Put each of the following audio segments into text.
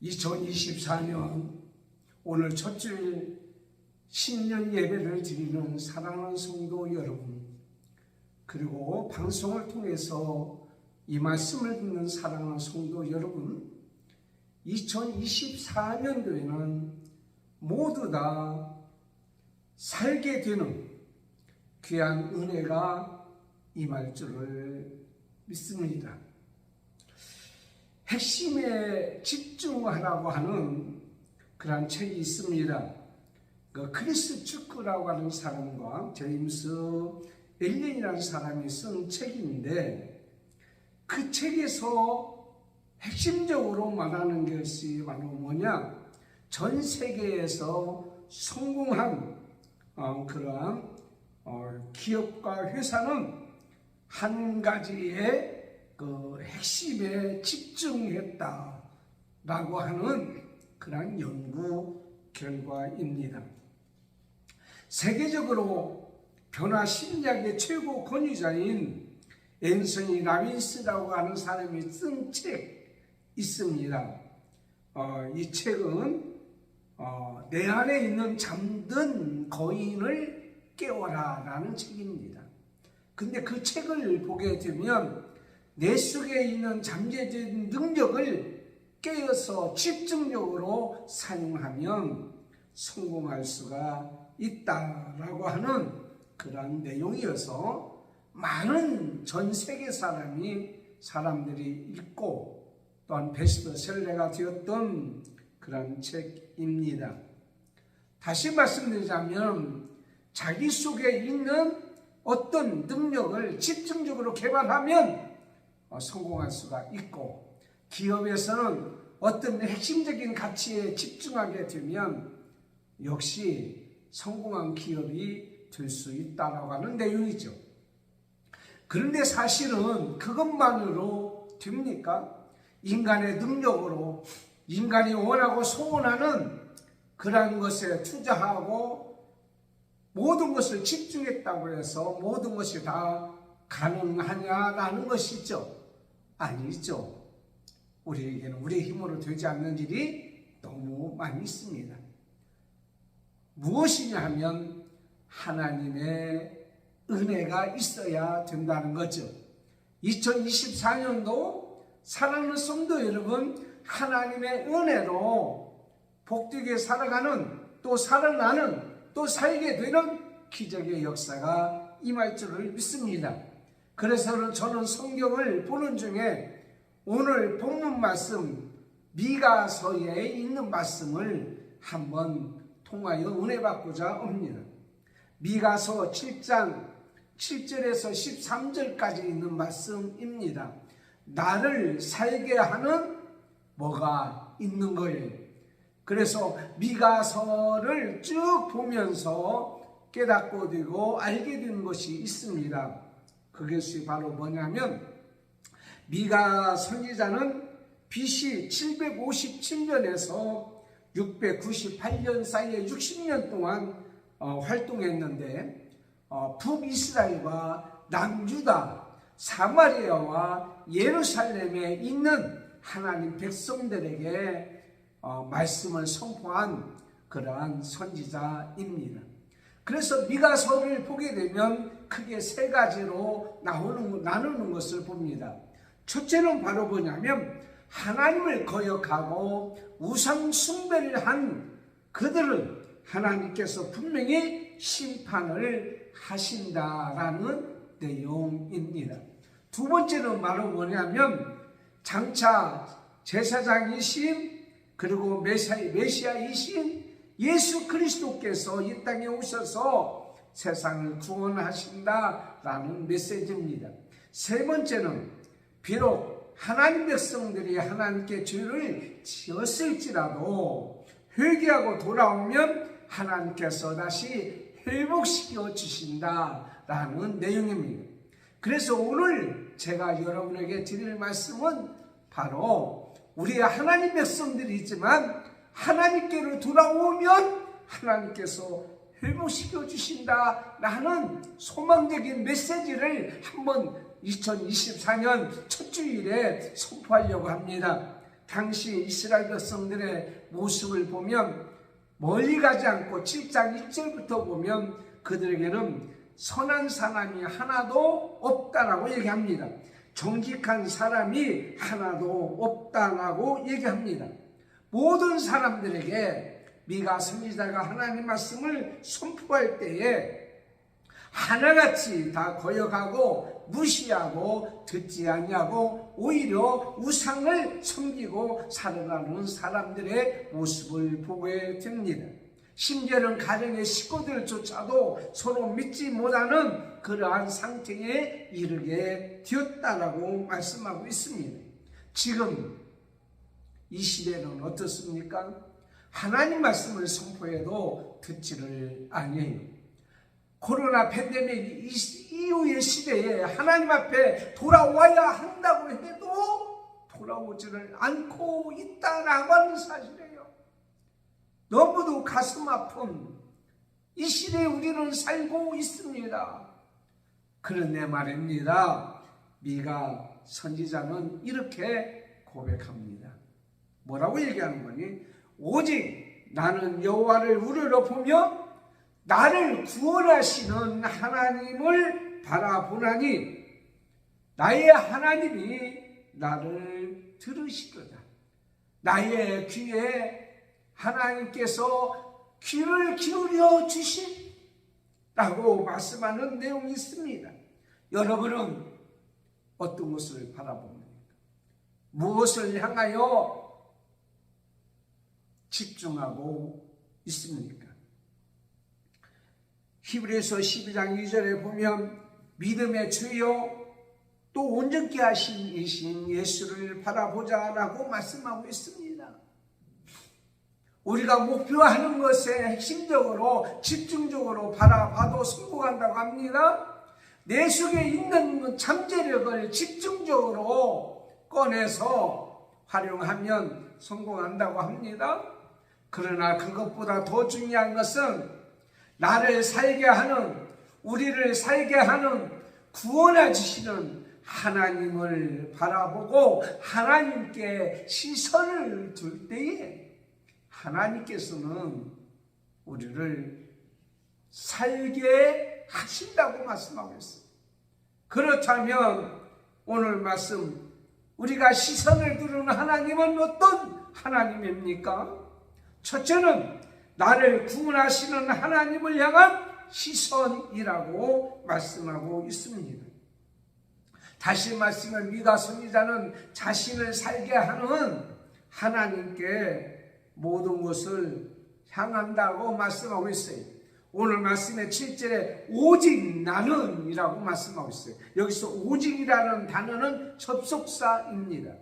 2024년 오늘 첫 주일 신년 예배를 드리는 사랑하는 성도 여러분, 그리고 방송을 통해서 이 말씀을 듣는 사랑하는 성도 여러분, 2024년도에는 모두 다 살게 되는 귀한 은혜가 임할 줄을 믿습니다. 핵심에 집중하라고 하는 그런 책이 있습니다. 크리스 추크라고 하는 사람과 제임스 엘렌이라는 사람이 쓴 책인데, 그 책에서 핵심적으로 말하는 것이 바로 뭐냐? 전 세계에서 성공한 그러한 기업과 회사는 한 가지의 그 핵심에 집중했다라고 하는 그런 연구 결과입니다. 세계적으로 변화 심리학의 최고 권위자인 앤서니 라빈스라고 하는 사람이 쓴 책 있습니다. 이 책은 내 안에 있는 잠든 거인을 깨워라 라는 책입니다. 근데 그 책을 보게 되면 내 속에 있는 잠재된 능력을 깨어서 집중력으로 사용하면 성공할 수가 있다라고 하는 그런 내용이어서 많은 전 세계 사람들이 읽고 또한 베스트셀러가 되었던 그런 책입니다. 다시 말씀드리자면 자기 속에 있는 어떤 능력을 집중적으로 개발하면 성공할 수가 있고, 기업에서는 어떤 핵심적인 가치에 집중하게 되면 역시 성공한 기업이 될 수 있다고 하는 내용이죠. 그런데 사실은 그것만으로 됩니까? 인간의 능력으로 인간이 원하고 소원하는 그러한 것에 투자하고 모든 것을 집중했다고 해서 모든 것이 다 가능하냐라는 것이죠. 아니죠. 우리에게는 우리의 힘으로 되지 않는 일이 너무 많이 있습니다. 무엇이냐 하면 하나님의 은혜가 있어야 된다는 거죠. 2024년도 사랑하는 성도 여러분, 하나님의 은혜로 복되게 살아가는, 또 살아나는, 또 살게 되는 기적의 역사가 임할 줄을 믿습니다. 그래서 저는 성경을 보는 중에 오늘 본문 말씀 미가서에 있는 말씀을 한번 통하여 은혜 받고자 합니다. 미가서 7장 7절에서 13절까지 있는 말씀입니다. 나를 살게 하는 뭐가 있는 거예요. 그래서 미가서를 쭉 보면서 깨닫고 되고 알게 된 것이 있습니다. 그것이 바로 뭐냐면, 미가 선지자는 BC 757년에서 698년 사이에 60년 동안 활동했는데, 북이스라엘과 남유다, 사마리아와 예루살렘에 있는 하나님 백성들에게 말씀을 선포한 그러한 선지자입니다. 그래서 미가서를 보게 되면 크게 세 가지로 나누는 것을 봅니다. 첫째는 바로 뭐냐면, 하나님을 거역하고 우상 숭배를 한 그들을 하나님께서 분명히 심판을 하신다라는 내용입니다. 두 번째는 바로 뭐냐면, 장차 제사장이신 그리고 메시아이신 예수 그리스도께서 이 땅에 오셔서 세상을 구원하신다라는 메시지입니다. 세 번째는 비록 하나님 백성들이 하나님께 죄를 지었을지라도 회개하고 돌아오면 하나님께서 다시 회복시켜 주신다라는 내용입니다. 그래서 오늘 제가 여러분에게 드릴 말씀은 바로 우리 하나님 백성들이지만 하나님께로 돌아오면 하나님께서 회복시켜 주신다라는 소망적인 메시지를 한번 2024년 첫 주일에 선포하려고 합니다. 당시 이스라엘 백성들의 모습을 보면 멀리 가지 않고 7장 1절부터 보면 그들에게는 선한 사람이 하나도 없다라고 얘기합니다. 정직한 사람이 하나도 없다라고 얘기합니다. 모든 사람들에게 미가 선지자가 하나님 말씀을 선포할 때에 하나같이 다 거역하고 무시하고 듣지 아니하고 오히려 우상을 섬기고 살아가는 사람들의 모습을 보게 됩니다. 심지어는 가정의 식구들조차도 서로 믿지 못하는 그러한 상태에 이르게 되었다라고 말씀하고 있습니다. 지금 이 시대는 어떻습니까? 하나님 말씀을 선포해도 듣지를 아니해요. 코로나 팬데믹 이후의 시대에 하나님 앞에 돌아와야 한다고 해도 돌아오지를 않고 있다라고 하는 사실이에요. 너무도 가슴 아픈 이 시대에 우리는 살고 있습니다. 그런데 말입니다. 미가 선지자는 이렇게 고백합니다. 뭐라고 얘기하는 거니? 오직 나는 여호와를 우러러보며 나를 구원하시는 하나님을 바라보나니 나의 하나님이 나를 들으시도다. 나의 귀에 하나님께서 귀를 기울여 주시라고 말씀하는 내용이 있습니다. 여러분은 어떤 것을 바라봅니까? 무엇을 향하여 집중하고 있습니까? 히브리서 12장 2절에 보면 믿음의 주여 또 온전케 하신 이신 예수를 바라보자라고 말씀하고 있습니다. 우리가 목표하는 것에 핵심적으로 집중적으로 바라봐도 성공한다고 합니다. 내 속에 있는 잠재력을 집중적으로 꺼내서 활용하면 성공한다고 합니다. 그러나 그것보다 더 중요한 것은 나를 살게 하는, 우리를 살게 하는 구원하시는 하나님을 바라보고 하나님께 시선을 둘 때에 하나님께서는 우리를 살게 하신다고 말씀하고 있어요. 그렇다면 오늘 말씀, 우리가 시선을 두는 하나님은 어떤 하나님입니까? 첫째는 나를 구원하시는 하나님을 향한 시선이라고 말씀하고 있습니다. 다시 말씀을 미가 선지자는 자신을 살게 하는 하나님께 모든 것을 향한다고 말씀하고 있어요. 오늘 말씀의 7절에 오직 나는 이라고 말씀하고 있어요. 여기서 오직이라는 단어는 접속사입니다.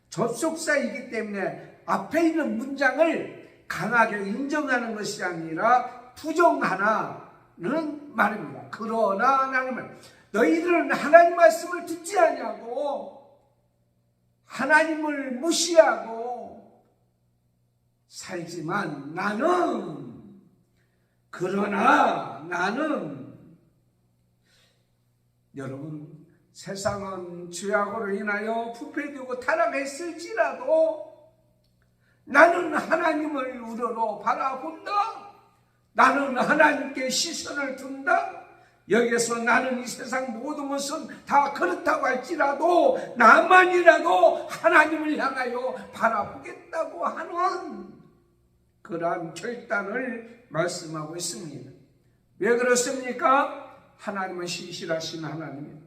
접속사이기 때문에 앞에 있는 문장을 강하게 인정하는 것이 아니라 부정하나는 말입니다. 그러나 나는 말, 너희들은 하나님 말씀을 듣지 아니하고 하나님을 무시하고 살지만 그러나 나는 여러분 세상은 죄악으로 인하여 부패되고 타락했을지라도 나는 하나님을 우러러 바라본다. 나는 하나님께 시선을 둔다. 여기서 나는 이 세상 모든 것은 다 그렇다고 할지라도 나만이라도 하나님을 향하여 바라보겠다고 하는 그러한 결단을 말씀하고 있습니다. 왜 그렇습니까? 하나님은 신실하신 하나님이요,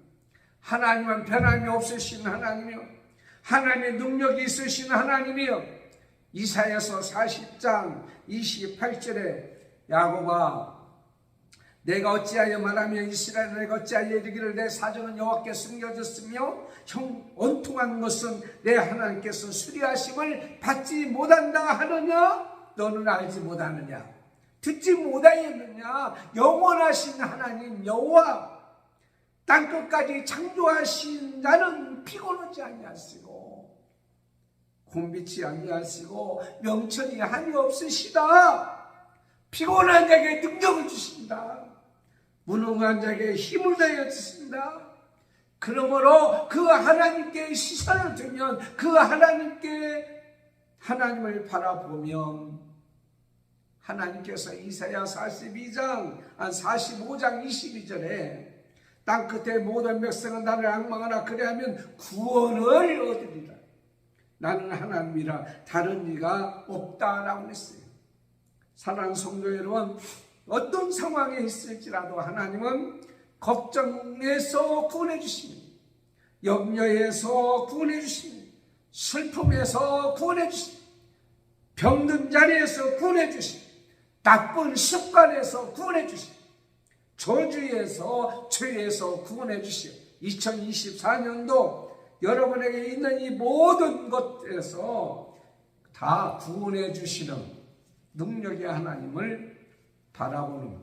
하나님은 변함이 없으신 하나님이요, 하나님의 능력이 있으신 하나님이요. 이사야서 40장 28절에 야곱아 내가 어찌하여 말하며 이스라엘은 내가 어찌하여 이르기를 내 사정은 여호와께 숨겨졌으며 원통한 것은 내 하나님께서 수리하심을 받지 못한다 하느냐? 너는 알지 못하느냐? 듣지 못하였느냐? 영원하신 하나님 여호와 땅끝까지 창조하신 나는 피곤하지 아니하시고 곤비치 아니하시고 명철이 한이 없으시다. 피곤한 자에게 능력을 주신다. 무능한 자에게 힘을 다하여 주신다. 그러므로 그 하나님께 시선을 두면, 그 하나님을 바라보면 하나님께서 이사야 45장 22절에 땅 끝에 모든 백성은 나를 앙망하라. 그래하면 구원을 얻으리라. 나는 하나님이라 다른 이가 없다라고 했어요. 사랑하는 성도 여러분, 어떤 상황에 있을지라도 하나님은 걱정에서 구원해 주십니다. 염려에서 구원해 주십니다. 슬픔에서 구원해 주십니다. 병든 자리에서 구원해 주십니다. 나쁜 습관에서 구원해 주십니다. 저주에서, 죄에서 구원해 주십니다. 2024년도 여러분에게 있는 이 모든 것에서 다 구원해 주시는 능력의 하나님을 바라보는,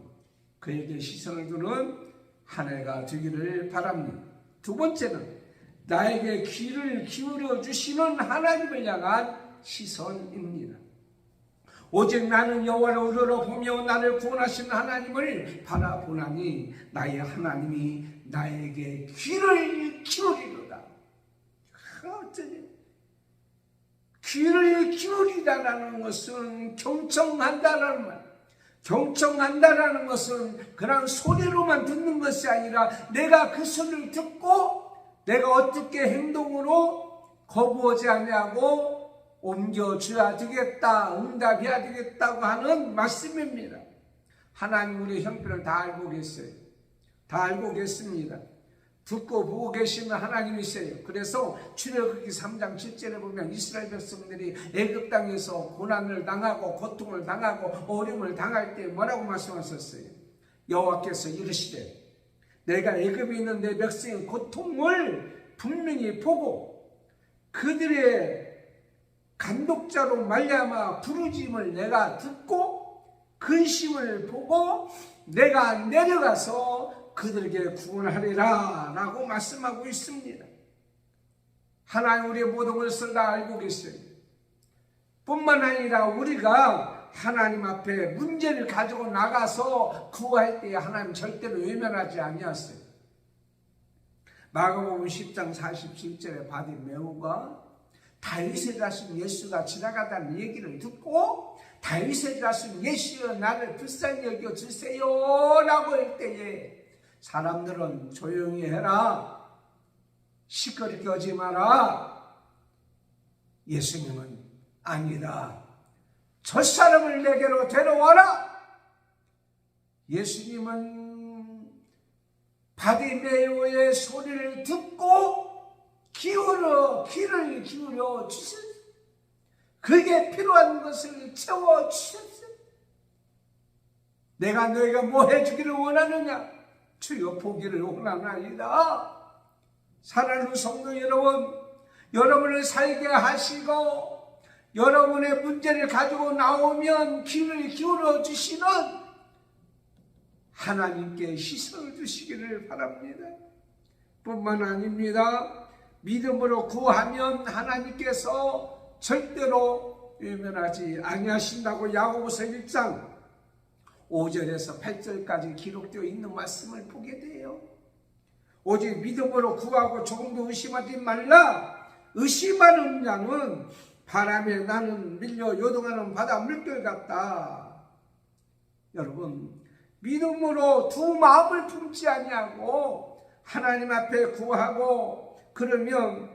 그에게 시선을 두는 한 해가 되기를 바랍니다. 두 번째는 나에게 귀를 기울여 주시는 하나님을 향한 시선입니다. 오직 나는 여호와를 우러러 보며 나를 구원하시는 하나님을 바라보나니 나의 하나님이 나에게 귀를 기울이로다. 어쩌지? 귀를 기울이다라는 것은 경청한다라는 말. 경청한다라는 것은 그냥 소리로만 듣는 것이 아니라 내가 그 소리를 듣고 내가 어떻게 행동으로 거부하지 아니하고 옮겨줘야 되겠다, 응답해야 되겠다고 하는 말씀입니다. 하나님 우리 형편을 다 알고 계세요. 다 알고 계십니다. 듣고 보고 계시는 하나님이세요. 그래서 출애굽기 3장 7절에 보면 이스라엘 백성들이 애굽 땅에서 고난을 당하고 고통을 당하고 어려움을 당할 때 뭐라고 말씀하셨어요? 여호와께서 이르시되 내가 애굽에 있는 내 백성의 고통을 분명히 보고 그들의 간독자로 말미암아 부르짖음을 내가 듣고 근심을 보고 내가 내려가서 그들에게 구원하리라 라고 말씀하고 있습니다. 하나님 우리의 모든 것을 다 알고 계세요. 뿐만 아니라 우리가 하나님 앞에 문제를 가지고 나가서 구할 때 하나님 절대로 외면하지 아니하세요. 마가복음 10장 47절에 바디메오가 다윗의 자손 예수가 지나가다는 얘기를 듣고 다윗의 자손 예수여 나를 불쌍히 여겨 주세요 라고 할 때에 사람들은 조용히 해라, 시끄럽게 하지 마라. 예수님은 아니다, 저 사람을 내게로 데려와라. 예수님은 바디메오의 소리를 듣고 귀를 기울여 주세요. 그게 필요한 것을 채워 주세요. 내가 너희가 뭐 해주기를 원하느냐? 주여 보기를 원하나이다. 사랑하는 성도 여러분, 여러분을 살게 하시고 여러분의 문제를 가지고 나오면 귀를 기울여 주시는 하나님께 시선을 두시기를 바랍니다. 뿐만 아닙니다. 믿음으로 구하면 하나님께서 절대로 외면하지 아니하신다고 야고보서 1장 5절에서 8절까지 기록되어 있는 말씀을 보게 돼요. 오직 믿음으로 구하고 조금도 의심하지 말라. 의심하는 자는 바람에 나는 밀려 요동하는 바다 물결 같다. 여러분, 믿음으로 두 마음을 품지 아니하고 하나님 앞에 구하고 그러면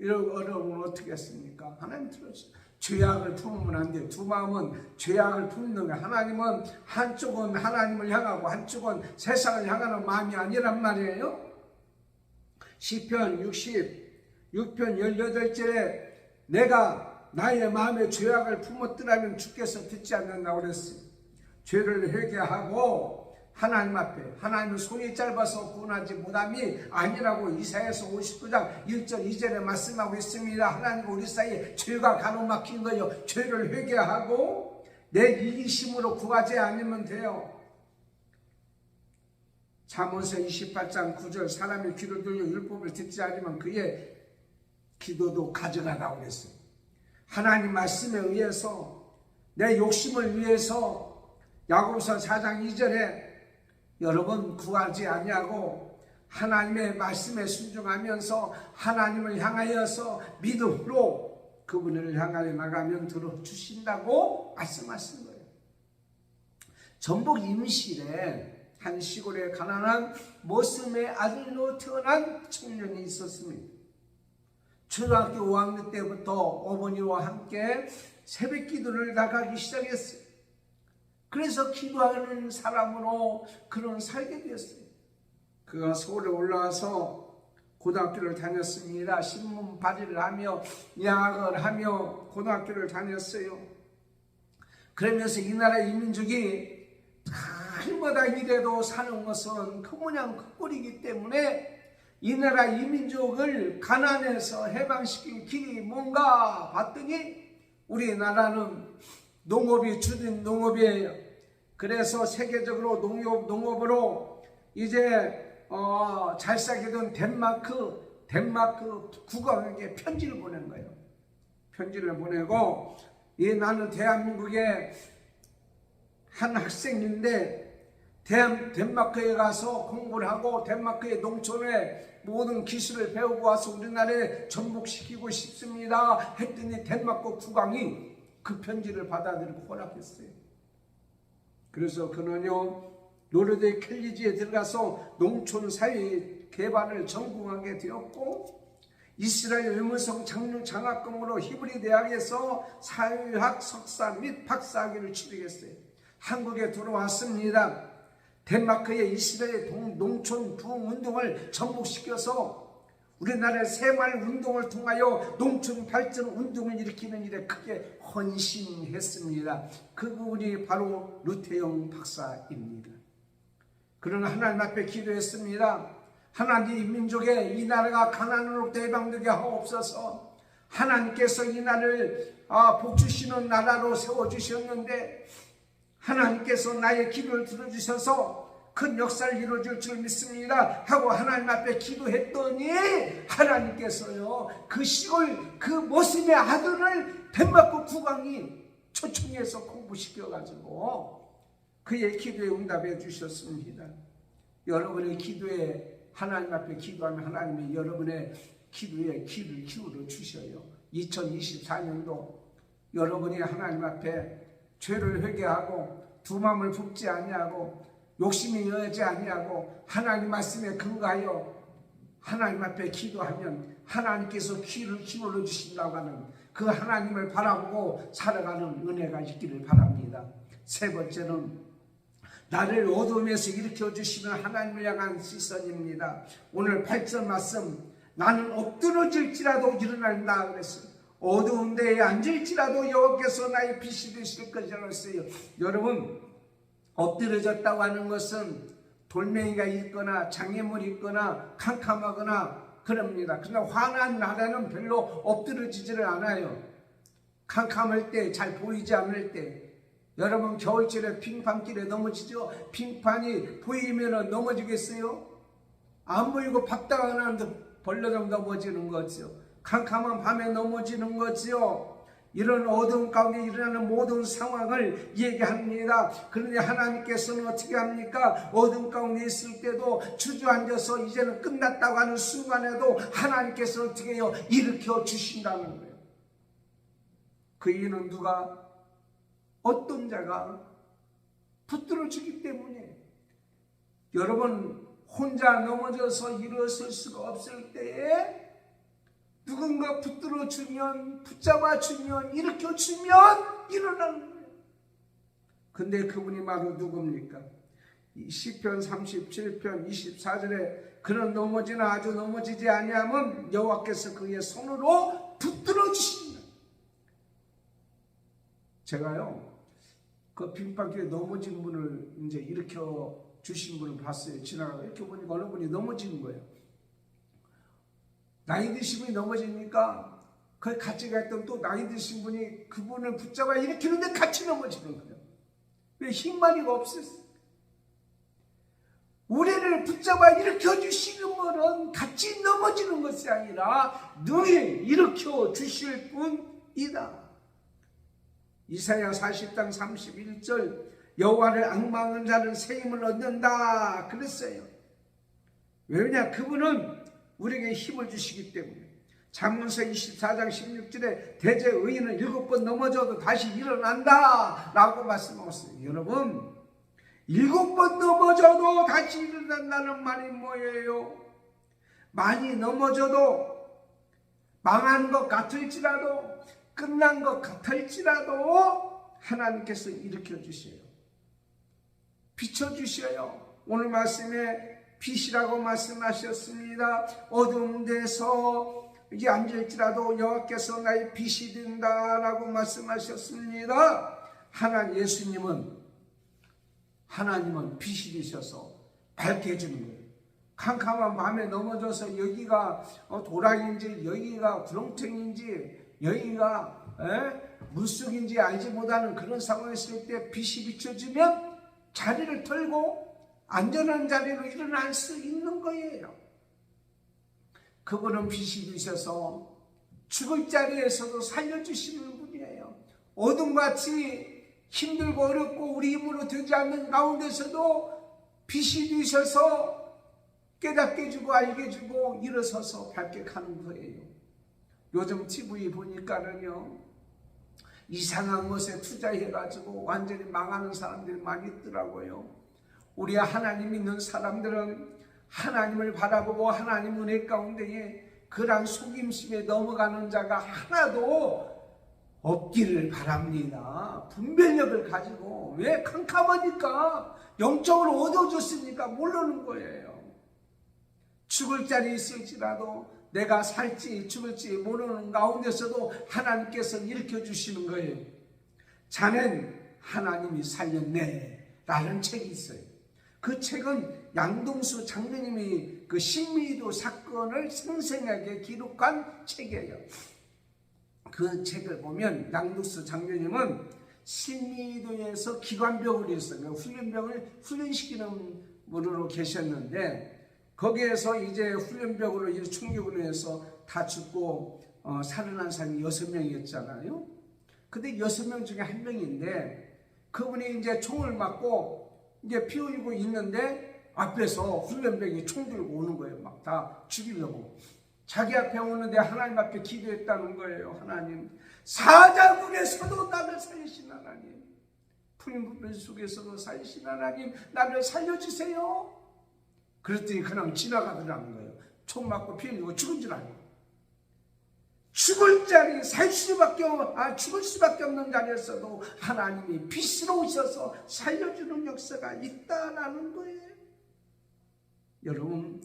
여러분 어떻게 했습니까? 하나님 들었어요. 죄악을 품으면 안 돼요. 두 마음은 죄악을 품는 거예요. 하나님은 한쪽은 하나님을 향하고 한쪽은 세상을 향하는 마음이 아니란 말이에요. 시편 66편 18절에 내가 나의 마음에 죄악을 품었더라면 주께서 듣지 않는다고 그랬어요. 죄를 회개하고 하나님 앞에, 하나님은 손이 짧아서 구원하지 못함이 아니라고 이사야서 59장 1절 2절에 말씀하고 있습니다. 하나님과 우리 사이에 죄가 가로막힌 거예요. 죄를 회개하고 내 이기심으로 구하지 않으면 돼요. 잠언서 28장 9절 사람의 귀를 들려 율법을 듣지 않으면 그의 기도도 가증하다고 그랬어요. 하나님 말씀에 의해서 내 욕심을 위해서 야고보서 4장 2절에 여러분 구하지 아니하고 하나님의 말씀에 순종하면서 하나님을 향하여서 믿음으로 그분을 향하여 나가면 들어주신다고 말씀하신 거예요. 전북 임실에 한 시골에 가난한 모슴의 아들로 태어난 청년이 있었습니다. 초등학교 5학년 때부터 어머니와 함께 새벽 기도를 나가기 시작했어요. 그래서 기도하는 사람으로 그런 살게 되었어요. 그가 서울에 올라와서 고등학교를 다녔습니다. 신문 발의를 하며 양학을 하며 고등학교를 다녔어요. 그러면서 이 나라 이민족이 날마다 이래도 사는 것은 그 모양 그 꼴이기 때문에 이 나라 이민족을 가난에서 해방시킨 길이 뭔가 봤더니 우리나라는 농업이 주된 농업이에요. 그래서 세계적으로 농업으로 이제 잘 살게 된 덴마크 국왕에게 편지를 보낸 거예요. 편지를 보내고 나는 대한민국의 한 학생인데 덴마크에 가서 공부를 하고 덴마크의 농촌의 모든 기술을 배우고 와서 우리나라에 전복시키고 싶습니다 했더니 덴마크 국왕이 그 편지를 받아들이고 허락했어요. 그래서 그는요 노르드 켈리지에 들어가서 농촌 사회 개발을 전공하게 되었고 이스라엘 의무성 장학금으로 히브리 대학에서 사회학 석사 및 박사학위를 취득했어요. 한국에 들어왔습니다. 덴마크의 이스라엘 농촌 부흥운동을 전복시켜서 우리나라의 새마을 운동을 통하여 농촌 발전 운동을 일으키는 일에 크게 헌신했습니다. 그분이 바로 루테용 박사입니다. 그는 하나님 앞에 기도했습니다. 하나님 민족의 이 나라가 가난으로부터 해방되게 하옵소서. 하나님께서 이 나라를 복주시는 나라로 세워주셨는데 하나님께서 나의 기도를 들어주셔서 큰 역사를 이루어줄 줄 믿습니다 하고 하나님 앞에 기도했더니 하나님께서요 그 시골 그 모슴의 아들을 덴마크 국왕이 초청해서 공부시켜가지고 그의 기도에 응답해 주셨습니다. 여러분의 기도에 하나님 앞에 기도하면 하나님이 여러분의 기도에 귀를 기울여 주셔요. 2024년도 여러분이 하나님 앞에 죄를 회개하고 두 마음을 붓지 아니하고 욕심이 여지 아니하고 하나님 말씀에 근거하여 하나님 앞에 기도하면 하나님께서 귀를 기울여 주신다고 하는 그 하나님을 바라보고 살아가는 은혜가 있기를 바랍니다. 세 번째는 나를 어둠에서 일으켜 주시는 하나님을 향한 시선입니다. 오늘 8절 말씀 나는 엎드러질지라도 일어난다 그랬어요. 어두운 데에 앉을지라도 여호와께서 나의 빛이 되실 것이라고 했어요. 여러분 엎드려졌다고 하는 것은 돌멩이가 있거나 장애물이 있거나 캄캄하거나 그럽니다. 그러나 환한 날에는 별로 엎드려지지를 않아요. 캄캄할 때 잘 보이지 않을 때 여러분 겨울철에 빙판길에 넘어지죠. 빙판이 보이면 넘어지겠어요? 안 보이고 밥다가 나는데 벌러덩 넘어지는 거죠. 캄캄한 밤에 넘어지는 거지요. 이런 어두운 가운데 일어나는 모든 상황을 얘기합니다. 그런데 하나님께서는 어떻게 합니까? 어두운 가운데 있을 때도 주저앉아서 이제는 끝났다고 하는 순간에도 하나님께서 어떻게 해요? 일으켜 주신다는 거예요. 그 이유는 누가? 어떤 자가 붙들어주기 때문에. 여러분 혼자 넘어져서 일어설 수가 없을 때에 누군가 붙들어주면 붙잡아주면 일으켜주면 일어나는 거예요. 근데 그분이 바로 누굽니까? 시편 37편 24절에 그는 넘어지나 아주 넘어지지 아니하면 여호와께서 그의 손으로 붙들어주신다. 제가요 그 빙판길에 넘어진 분을 이제 일으켜 주신 분을 봤어요. 지나가고 이렇게 보니까 어느 분이 넘어지는 거예요. 나이 드신 분이 넘어지니까 거기 같이 갔던 또 나이 드신 분이 그분을 붙잡아 일으키는데 같이 넘어지는 거예요. 왜? 힘만이가 없었어요. 우리를 붙잡아 일으켜 주시는 분은 같이 넘어지는 것이 아니라 능히 일으켜 주실 분이다. 이사야 40장 31절 여호와를 앙망하는 자는 새 힘을 얻는다 그랬어요. 왜냐? 그분은 우리에게 힘을 주시기 때문에. 잠언서 24장 16절에 대제 의인은 7번 넘어져도 다시 일어난다 라고 말씀하셨어요. 여러분, 7번 넘어져도 다시 일어난다는 말이 뭐예요? 많이 넘어져도, 망한 것 같을지라도, 끝난 것 같을지라도 하나님께서 일으켜 주셔요. 비춰주셔요. 오늘 말씀에 빛이라고 말씀하셨습니다. 어두운 데서 이제 앉을지라도 여호와께서 나의 빛이 된다라고 말씀하셨습니다. 하나님은 빛이 되셔서 밝게 해주는 거예요. 캄캄한 밤에 넘어져서 여기가 도랑인지 여기가 구렁텅인지 여기가 물속인지 알지 못하는 그런 상황에 있을 때 빛이 비춰주면 자리를 털고 안전한 자리로 일어날 수 있는 거예요. 그분은 빛이 되셔서 죽을 자리에서도 살려주시는 분이에요. 어둠같이 힘들고 어렵고 우리 힘으로 되지 않는 가운데서도 빛이 되셔서 깨닫게 해주고 알게 해주고 일어서서 밝게 가는 거예요. 요즘 TV 보니까는요, 이상한 것에 투자해가지고 완전히 망하는 사람들이 많이 있더라고요. 우리 하나님 믿는 사람들은 하나님을 바라보고 하나님 은혜 가운데에 그런 속임심에 넘어가는 자가 하나도 없기를 바랍니다. 분별력을 가지고. 왜? 캄캄하니까, 영적으로 어두워졌으니까 모르는 거예요. 죽을 자리 있을지라도 내가 살지 죽을지 모르는 가운데서도 하나님께서 일으켜 주시는 거예요. 자넨 하나님이 살렸네 라는 책이 있어요. 그 책은 양동수 장로님이 그 신미도 사건을 생생하게 기록한 책이에요. 그 책을 보면 양동수 장로님은 신미도에서 기관병을 했어요. 훈련병을 훈련시키는 분으로 계셨는데, 거기에서 이제 훈련병으로 이제 총격을 해서 다 죽고 살아난 사람이 6명이었잖아요. 근데 6명 중에 한 명인데, 그분이 이제 총을 맞고 이제 피 흘리고 있는데 앞에서 훈련병이 총 들고 오는 거예요. 막 다 죽이려고. 자기 앞에 오는데 하나님 앞에 기도했다는 거예요. 하나님, 사자굴에서도 나를 살리신 하나님, 풀무불 속에서도 살리신 하나님, 나를 살려주세요. 그랬더니 그냥 지나가더라는 거예요. 총 맞고 피 흘리고 죽은 줄 알고. 죽을 자리, 죽을 수밖에 없는 자리에서도 하나님이 빛으로 오셔서 살려주는 역사가 있다라는 거예요. 여러분,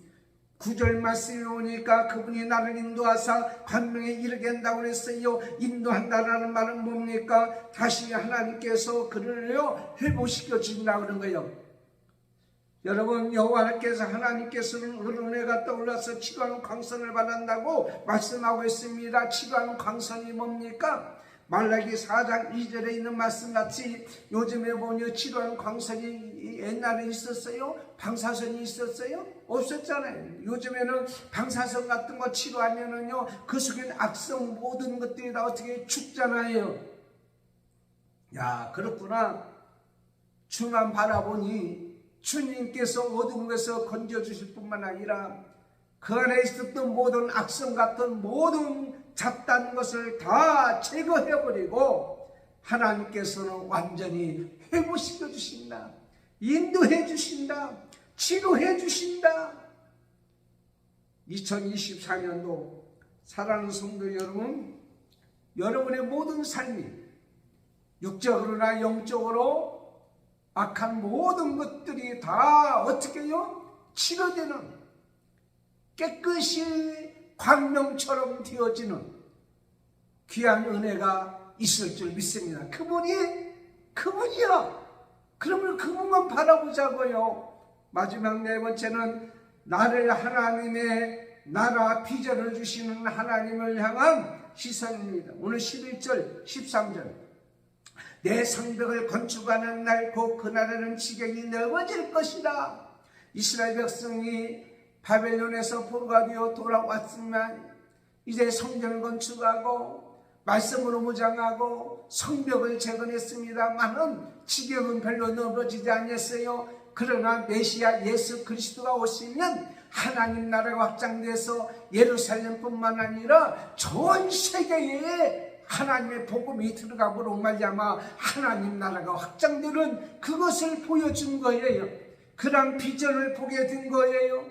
9절 말씀에 오니까 그분이 나를 인도하사 광명에 이르게 한다고 했어요. 인도한다라는 말은 뭡니까? 다시 하나님께서 그를요 회복시켜 주신다고 그런 거예요. 여러분, 여호와께서 하나님께서는 어른애가 떠올라서 치료하는 광선을 받는다고 말씀하고 있습니다. 치료하는 광선이 뭡니까? 말라기 4장 2절에 있는 말씀같이 요즘에 보니 치료하는 광선이 옛날에 있었어요? 방사선이 있었어요? 없었잖아요. 요즘에는 방사선 같은 거 치료하면은요, 그 속에는 악성 모든 것들이 다 어떻게 죽잖아요. 야, 그렇구나. 주만 바라보니 주님께서 어두운 것에서 건져주실 뿐만 아니라 그 안에 있었던 모든 악성 같은 모든 잡다한 것을 다 제거해버리고 하나님께서는 완전히 회복시켜 주신다. 인도해 주신다. 치료해 주신다. 2024년도 사랑하는 성도 여러분, 여러분의 모든 삶이 육적으로나 영적으로 악한 모든 것들이 다 어떻게 해요? 치료되는, 깨끗이 광명처럼 되어지는 귀한 은혜가 있을 줄 믿습니다. 그분이야. 그러면 그분만 바라보자고요. 마지막 네 번째는 나를 하나님의 나라 비전을 주시는 하나님을 향한 시선입니다. 오늘 11절 13절 내 성벽을 건축하는 날 곧 그날에는 지경이 넓어질 것이다. 이스라엘 백성이 바벨론에서 포로가 되어 돌아왔지만 이제 성전을 건축하고 말씀으로 무장하고 성벽을 재건했습니다만은 지경은 별로 넓어지지 않았어요. 그러나 메시아 예수 그리스도가 오시면 하나님 나라가 확장돼서 예루살렘뿐만 아니라 전 세계에 하나님의 복음이 들어감으로 말미암아 하나님 나라가 확장되는 그것을 보여준 거예요. 그런 비전을 보게 된 거예요.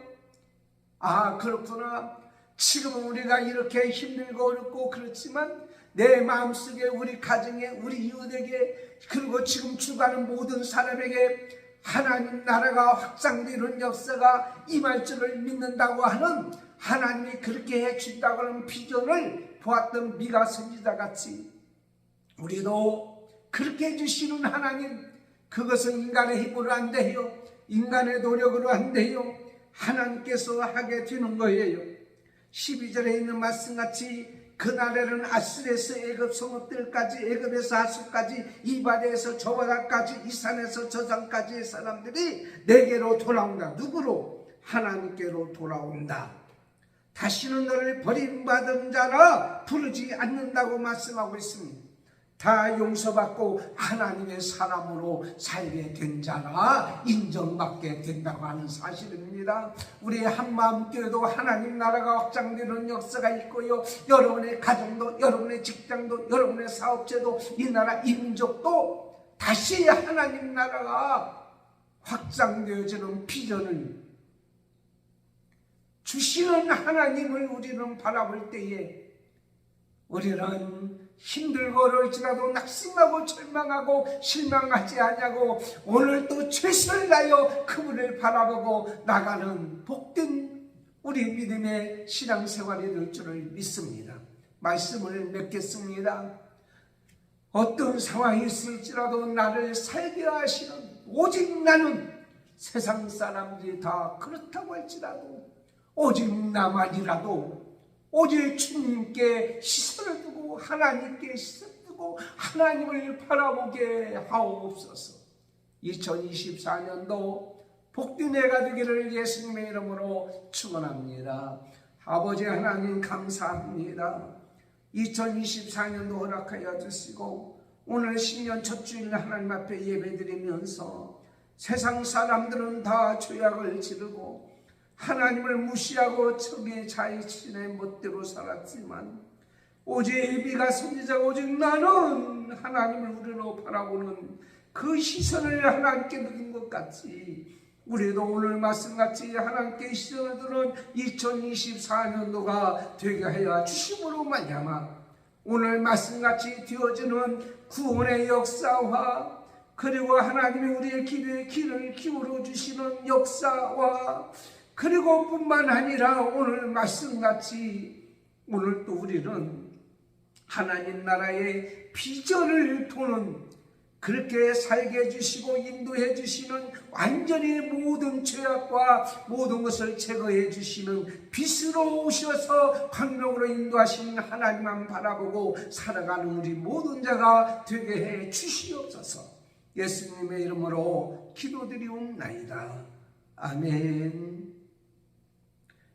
아, 그렇구나. 지금은 우리가 이렇게 힘들고 어렵고 그렇지만 내 마음속에, 우리 가정에, 우리 이웃에게, 그리고 지금 죽어가는 모든 사람에게 하나님 나라가 확장되는 역사가 임할 줄을 믿는다고 하는, 하나님이 그렇게 해준다고 하는 비전을 보았던 미가 선지자 같이 우리도 그렇게 해주시는 하나님, 그것은 인간의 힘으로 안 돼요. 인간의 노력으로 안 돼요. 하나님께서 하게 되는 거예요. 12절에 있는 말씀같이 그날에는 아스에서 애굽 성읍들까지, 애굽에서 하수까지, 이 바다에서 저 바다까지, 이 산에서 저 산까지의 사람들이 내게로 돌아온다. 누구로? 하나님께로 돌아온다. 다시는 너를 버림받은 자라 부르지 않는다고 말씀하고 있습니다. 다 용서받고 하나님의 사람으로 살게 된 자라 인정받게 된다고 하는 사실입니다. 우리의 한마음교회도 하나님 나라가 확장되는 역사가 있고요, 여러분의 가정도, 여러분의 직장도, 여러분의 사업체도, 이 나라 이 민족도 다시 하나님 나라가 확장되어지는 비전을 주시는 하나님을 우리는 바라볼 때에 우리는 힘들고 어려울지라도 낙심하고 절망하고 실망하지 않냐고 오늘 또 최선을 다하여 그분을 바라보고 나가는 복된 우리 믿음의 신앙생활이 될 줄을 믿습니다. 말씀을 맺겠습니다. 어떤 상황이 있을지라도 나를 살게 하시는, 오직 나는 세상 사람들이 다 그렇다고 할지라도 오직 나만이라도 오직 주님께 시선을 두고 하나님께 시선을 두고 하나님을 바라보게 하옵소서. 2024년도 복된 해가 되기를 예수님의 이름으로 축원합니다. 아버지 하나님 감사합니다. 2024년도 허락하여 주시고 오늘 신년 첫 주일 하나님 앞에 예배드리면서 세상 사람들은 다 죄악을 지르고 하나님을 무시하고 청의 자의신의 멋대로 살았지만 오직 미가 선지자가 오직 나는 하나님을 우리로 바라보는 그 시선을 하나님께 두는 것 같이 우리도 오늘 말씀같이 하나님께 시선을 두는 2024년도가 되게 하여 주심으로 말미암아 오늘 말씀같이 되어지는 구원의 역사와 그리고 하나님이 우리의 기도에 귀를 기울여 주시는 역사와 그리고 뿐만 아니라 오늘 말씀같이 오늘 또 우리는 하나님 나라의 비전을 도는 그렇게 살게 해주시고 인도해 주시는 완전히 모든 죄악과 모든 것을 제거해 주시는 빛으로 오셔서 광명으로 인도하시는 하나님만 바라보고 살아가는 우리 모든 자가 되게 해 주시옵소서. 예수님의 이름으로 기도드리옵나이다. 아멘.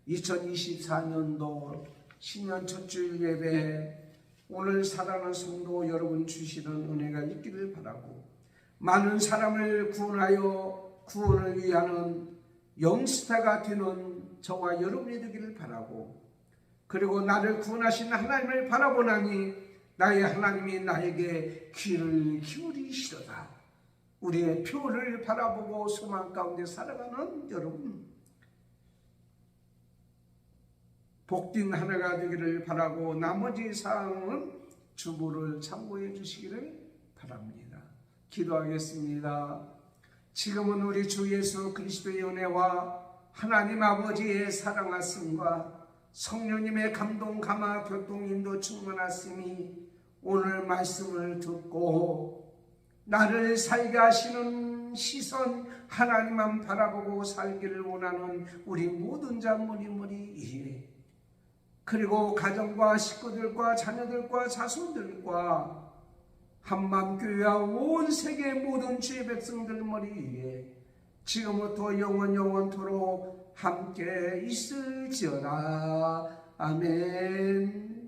2024년도 신년 첫 주일 예배 오늘 사랑하는 성도 여러분 주시는 은혜가 있기를 바라고 많은 사람을 구원하여 구원을 위하는 영스타가 되는 저와 여러분이 되기를 바라고 그리고 나를 구원하신 하나님을 바라보나니 나의 하나님이 나에게 귀를 기울이시도다. 우리의 표를 바라보고 소망 가운데 살아가는 여러분 복된 한 해가 되기를 바라고 나머지 사항은 주보를 참고해 주시기를 바랍니다. 기도하겠습니다. 지금은 우리 주 예수 그리스도의 은혜와 하나님 아버지의 사랑하심과 성령님의 감동 감화 교통 인도 충만하심이 오늘 말씀을 듣고 나를 살게 하시는 시선 하나님만 바라보고 살기를 원하는 우리 모든 자 무리무리 그리고 가정과 식구들과 자녀들과 자손들과 한맘교회와 온 세계 모든 주의 백성들 머리 위에 지금부터 영원토록 함께 있을지어다. 아멘.